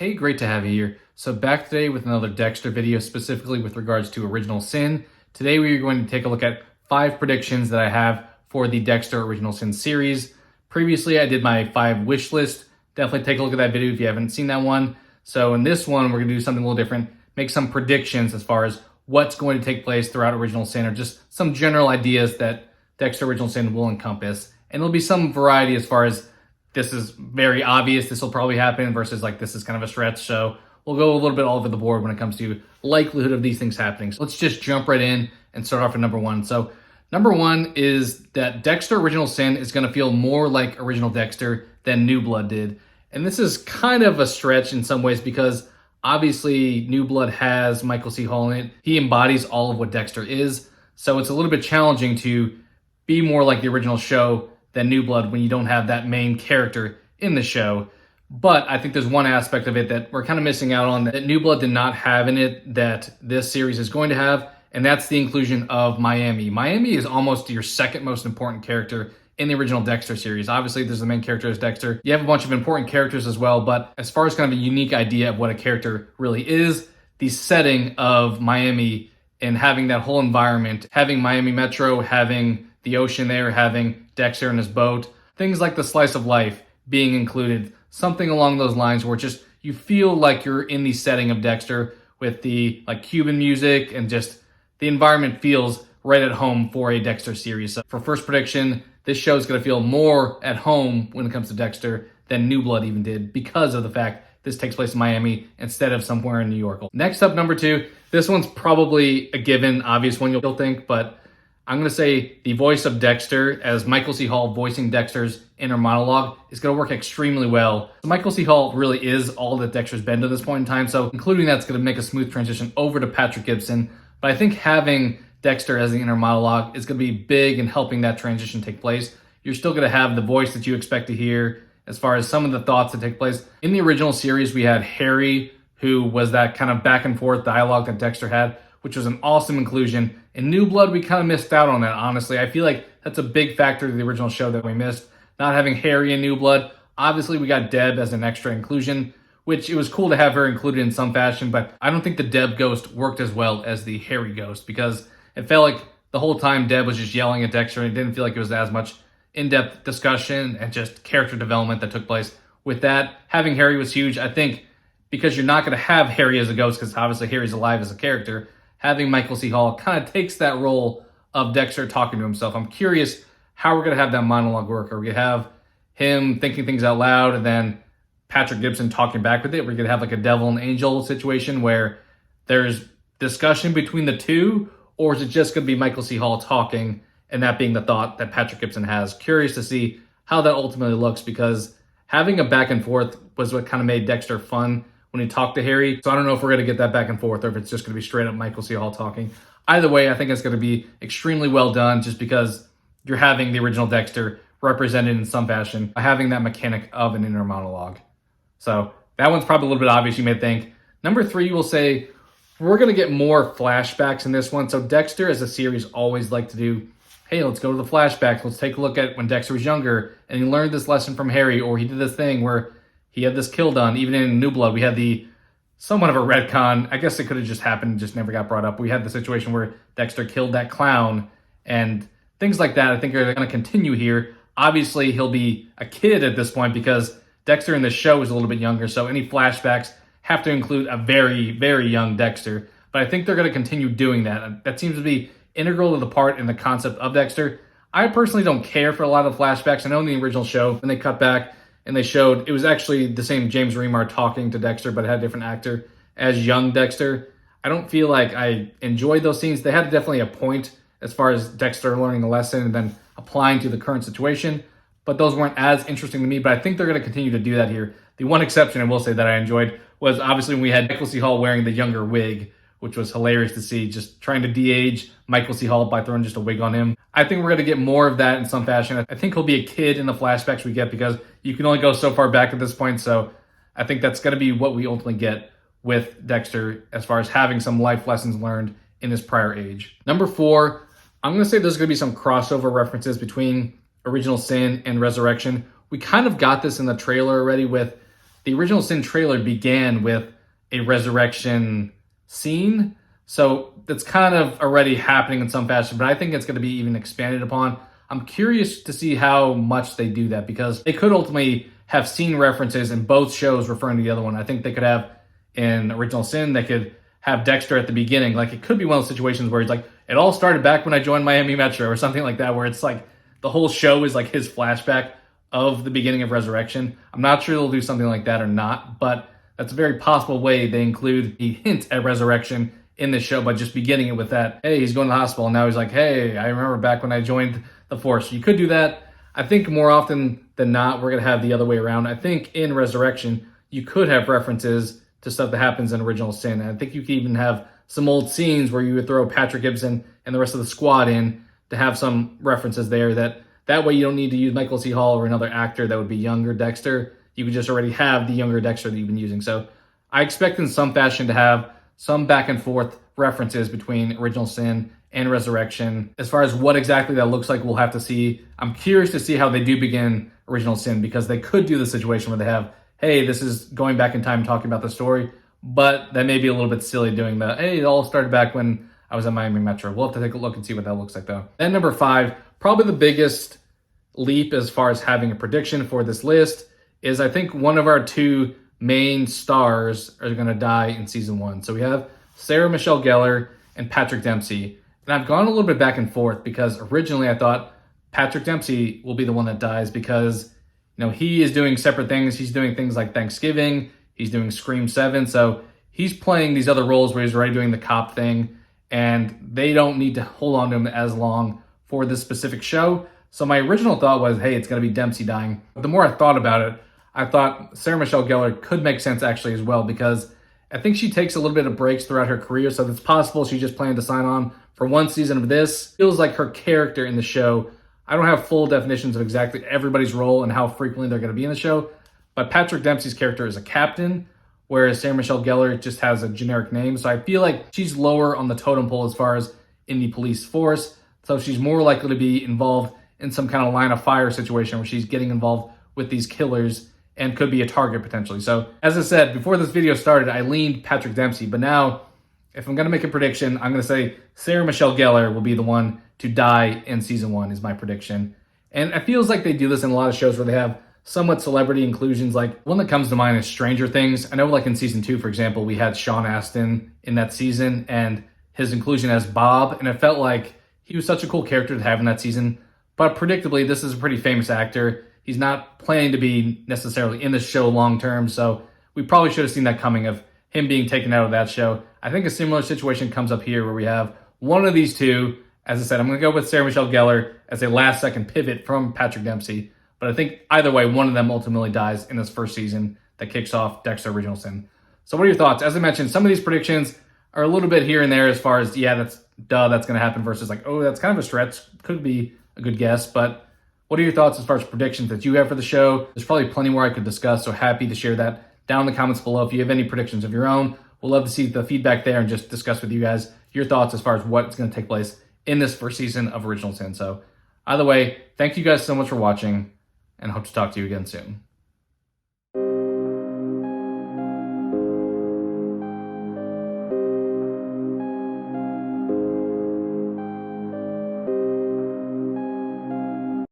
Hey, great to have you here. So back today with another Dexter video, specifically with regards to Original Sin. Today we are going to take a look at 5 predictions that I have for the Dexter Original Sin series. Previously, I did my 5 wish list. Definitely take a look at that video if you haven't seen that one. So in this one, we're going to do something a little different, make some predictions as far as what's going to take place throughout Original Sin, or just some general ideas that Dexter Original Sin will encompass. And there'll be some variety as far as this is very obvious, this will probably happen, versus like this is kind of a stretch. So we'll go a little bit all over the board when it comes to likelihood of these things happening. So let's just jump right in and start off with number 1. So number 1 is that Dexter Original Sin is going to feel more like original Dexter than New Blood did. And this is kind of a stretch in some ways because obviously New Blood has Michael C. Hall in it. He embodies all of what Dexter is. So it's a little bit challenging to be more like the original show than New Blood when you don't have that main character in the show. But I think there's one aspect of it that we're kind of missing out on that New Blood did not have in it that this series is going to have, and that's the inclusion of Miami. Miami is almost your second most important character in the original Dexter series. Obviously, there's the main character as Dexter. You have a bunch of important characters as well, but as far as kind of a unique idea of what a character really is, the setting of Miami and having that whole environment, having Miami Metro, having the ocean there, having Dexter in his boat, things like the slice of life being included, something along those lines where just you feel like you're in the setting of Dexter with the like Cuban music, and just the environment feels right at home for a Dexter series. So for first prediction, this show is going to feel more at home when it comes to Dexter than New Blood even did, because of the fact this takes place in Miami instead of somewhere in New York. Next up, number 2, this one's probably a given, obvious one you'll think, but I'm going to say the voice of Dexter, as Michael C. Hall voicing Dexter's inner monologue, is going to work extremely well. So Michael C. Hall really is all that Dexter's been to this point in time, so including that's going to make a smooth transition over to Patrick Gibson. But I think having Dexter as the inner monologue is going to be big in helping that transition take place. You're still going to have the voice that you expect to hear as far as some of the thoughts that take place. In the original series, we had Harry, who was that kind of back and forth dialogue that Dexter had, which was an awesome inclusion. In New Blood, we kind of missed out on that, honestly. I feel like that's a big factor to the original show that we missed, not having Harry in New Blood. Obviously, we got Deb as an extra inclusion, which it was cool to have her included in some fashion, but I don't think the Deb ghost worked as well as the Harry ghost, because it felt like the whole time Deb was just yelling at Dexter, and it didn't feel like it was as much in-depth discussion and just character development that took place. With that, having Harry was huge. I think because you're not going to have Harry as a ghost, because obviously Harry's alive as a character, having Michael C. Hall kind of takes that role of Dexter talking to himself. I'm curious how we're going to have that monologue work. Are we going to have him thinking things out loud and then Patrick Gibson talking back with it? We're going to have like a devil and angel situation where there's discussion between the two, or is it just going to be Michael C. Hall talking and that being the thought that Patrick Gibson has? Curious to see how that ultimately looks, because having a back and forth was what kind of made Dexter fun when he talked to Harry. So I don't know if we're going to get that back and forth, or if it's just going to be straight up Michael C. Hall talking. Either way, I think it's going to be extremely well done, just because you're having the original Dexter represented in some fashion by having that mechanic of an inner monologue. So that one's probably a little bit obvious, you may think. Number 3, we'll say we're going to get more flashbacks in this one. So Dexter as a series always like to do, hey, let's go to the flashbacks. Let's take a look at when Dexter was younger and he learned this lesson from Harry, or he did this thing where he had this kill done. Even in New Blood, we had the somewhat of a retcon. I guess it could have just happened, just never got brought up. We had the situation where Dexter killed that clown, and things like that I think are going to continue here. Obviously, he'll be a kid at this point because Dexter in the show is a little bit younger, so any flashbacks have to include a very, very young Dexter. But I think they're going to continue doing that. That seems to be integral to the part in the concept of Dexter. I personally don't care for a lot of flashbacks. I know in the original show, when they cut back and they showed, it was actually the same James Remar talking to Dexter, but had a different actor as young Dexter. I don't feel like I enjoyed those scenes. They had definitely a point as far as Dexter learning a lesson and then applying to the current situation, but those weren't as interesting to me. But I think they're going to continue to do that here. The one exception I will say that I enjoyed was obviously when we had Michael C. Hall wearing the younger wig, which was hilarious to see, just trying to de-age Michael C. Hall by throwing just a wig on him. I think we're going to get more of that in some fashion. I think he'll be a kid in the flashbacks we get, because you can only go so far back at this point. So I think that's going to be what we ultimately get with Dexter as far as having some life lessons learned in his prior age. Number 4, I'm going to say there's going to be some crossover references between Original Sin and Resurrection. We kind of got this in the trailer already with the original Sin trailer began with a resurrection scene. So that's kind of already happening in some fashion, but I think it's going to be even expanded upon. I'm curious to see how much they do that, because they could ultimately have scene references in both shows referring to the other one. I think they could have in Original Sin, they could have Dexter at the beginning. Like, it could be one of those situations where he's like, it all started back when I joined Miami Metro or something like that, where it's like the whole show is like his flashback of the beginning of Resurrection. I'm not sure they'll do something like that or not, but that's a very possible way they include a hint at Resurrection in the show by just beginning it with that, hey, he's going to the hospital, and now he's like, hey, I remember back when I joined the Force. You could do that. I think more often than not, we're going to have the other way around. I think in Resurrection, you could have references to stuff that happens in Original Sin. And I think you could even have some old scenes where you would throw Patrick Gibson and the rest of the squad in to have some references there. That way you don't need to use Michael C. Hall or another actor that would be younger Dexter. You could just already have the younger Dexter that you've been using. So I expect in some fashion to have some back and forth references between Original Sin and Resurrection. As far as what exactly that looks like, we'll have to see. I'm curious to see how they do begin Original Sin, because they could do the situation where they have, hey, this is going back in time talking about the story, but that may be a little bit silly doing the, hey, it all started back when I was at Miami Metro. We'll have to take a look and see what that looks like, though. Then number 5, probably the biggest leap as far as having a prediction for this list is, I think one of our 2 main stars are going to die in season 1. So we have Sarah Michelle Gellar and Patrick Dempsey. And I've gone a little bit back and forth, because originally I thought Patrick Dempsey will be the one that dies, because he is doing separate things. He's doing things like Thanksgiving. He's doing Scream 7. So he's playing these other roles where he's already doing the cop thing, and they don't need to hold on to him as long for this specific show. So my original thought was, hey, it's going to be Dempsey dying. But the more I thought about it, I thought Sarah Michelle Gellar could make sense actually as well, because I think she takes a little bit of breaks throughout her career. So it's possible she just planned to sign on for one season of this. Feels like her character in the show, I don't have full definitions of exactly everybody's role and how frequently they're going to be in the show, but Patrick Dempsey's character is a captain, whereas Sarah Michelle Gellar just has a generic name. So I feel like she's lower on the totem pole as far as in the police force. So she's more likely to be involved in some kind of line of fire situation where she's getting involved with these killers and could be a target potentially. So as I said, before this video started, I leaned Patrick Dempsey, but now if I'm going to make a prediction, I'm going to say Sarah Michelle Gellar will be the one to die in season 1 is my prediction. And it feels like they do this in a lot of shows where they have somewhat celebrity inclusions. Like, one that comes to mind is Stranger Things. I know, like in season 2, for example, we had Sean Astin in that season and his inclusion as Bob, and it felt like he was such a cool character to have in that season. But predictably, this is a pretty famous actor. He's not planning to be necessarily in the show long term, so we probably should have seen that coming of him being taken out of that show. I think a similar situation comes up here where we have one of these 2. As I said, I'm going to go with Sarah Michelle Gellar as a last-second pivot from Patrick Dempsey. But I think either way, one of them ultimately dies in this first season that kicks off Dexter Original Sin. So what are your thoughts? As I mentioned, some of these predictions are a little bit here and there as far as, yeah, that's going to happen, versus like, oh, that's kind of a stretch. Could be a good guess. But what are your thoughts as far as predictions that you have for the show? There's probably plenty more I could discuss, so happy to share that down in the comments below. If you have any predictions of your own, we'll love to see the feedback there and just discuss with you guys your thoughts as far as what's going to take place in this first season of Original Sin. So either way, thank you guys so much for watching, and hope to talk to you again soon.